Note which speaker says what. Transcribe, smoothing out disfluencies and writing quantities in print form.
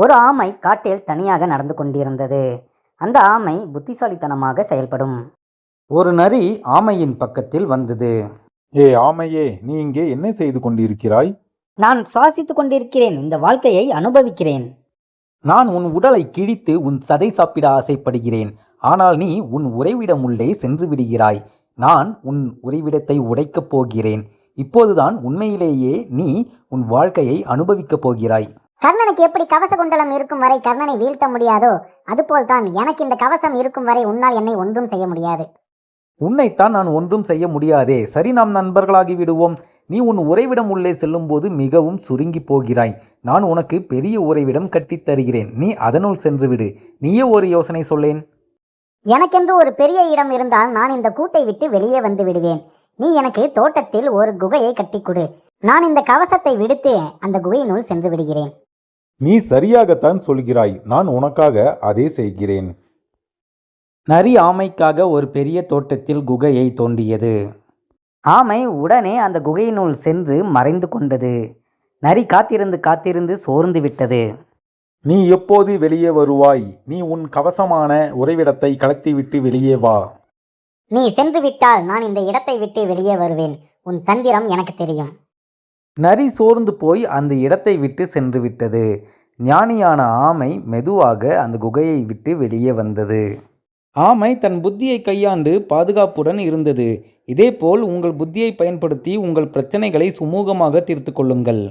Speaker 1: ஒரு ஆமை காட்டில் தனியாக நடந்து கொண்டிருந்தது. அந்த ஆமை புத்திசாலித்தனமாக செயல்படும். ஒரு நரி ஆமையின் பக்கத்தில் வந்தது.
Speaker 2: ஏ ஆமையே, நீ இங்கே என்ன செய்து கொண்டிருக்கிறாய்?
Speaker 1: நான் சுவாசித்துக் கொண்டிருக்கிறேன். இந்த வாழ்க்கையை அனுபவிக்கிறேன்.
Speaker 3: நான் உன் உடலை கிழித்து உன் சதை சாப்பிட ஆசைப்படுகிறேன். ஆனால் நீ உன் உறைவிடம் உள்ளே சென்று விடுகிறாய். நான் உன் உறைவிடத்தை உடைக்கப் போகிறேன். இப்போதுதான் உண்மையிலேயே நீ உன் வாழ்க்கையை அனுபவிக்கப் போகிறாய்.
Speaker 4: கர்ணனுக்கு எப்படி கவச குண்டலம் இருக்கும் வரை கர்ணனை வீழ்த்த முடியாதோ அதுபோல்தான் எனக்கு இந்த கவசம் இருக்கும் வரை உன்னால் என்னை ஒன்றும் செய்ய முடியாது.
Speaker 3: உன்னைத்தான் நான் ஒன்றும் செய்ய முடியாதே. சரி, நாம் நண்பர்களாகி விடுவோம். நீ உன் உறைவிடம் உள்ளே செல்லும்போது மிகவும் சுருங்கி போகிறாய். நான் உனக்கு பெரிய உறைவிடம் கட்டித் தருகிறேன். நீ அதனுள் சென்று விடு. நீயே ஒரு யோசனை சொல்லேன்.
Speaker 4: எனக்கென்று ஒரு பெரிய இடம் இருந்தால் நான் இந்த கூட்டை விட்டு வெளியே வந்து விடுவேன். நீ எனக்கு தோட்டத்தில் ஒரு குகையை கட்டிக் கொடு. நான் இந்த கவசத்தை விடுத்து அந்த குகையினுள் சென்று விடுகிறேன்.
Speaker 2: நீ சரியாகத்தான் சொல்கிறாய். நான் உனக்காக அதே செய்கிறேன்.
Speaker 3: நரி ஆமைக்காக ஒரு பெரிய தோட்டத்தில் குகையை தோண்டியது.
Speaker 1: ஆமை உடனே அந்த குகையினுள் சென்று மறைந்து கொண்டது. நரி காத்திருந்து காத்திருந்து சோர்ந்து விட்டது.
Speaker 2: நீ எப்போது வெளியே வருவாய்? நீ உன் கவசமான உறைவிடத்தை கலத்திவிட்டு வெளியே வா.
Speaker 4: நீ சென்று விட்டால் நான் இந்த இடத்தை விட்டு வெளியே வருவேன். உன் தந்திரம் எனக்கு தெரியும்.
Speaker 3: நரி சோர்ந்து போய் அந்த இடத்தை விட்டு சென்று விட்டது. ஞானியான ஆமை மெதுவாக அந்த குகையை விட்டு வெளியே வந்தது. ஆமை தன் புத்தியை கையாண்டு பாதுகாப்புடன் இருந்தது. இதேபோல் உங்கள் புத்தியை பயன்படுத்தி உங்கள் பிரச்சனைகளை சுமூகமாக தீர்த்து கொள்ளுங்கள்.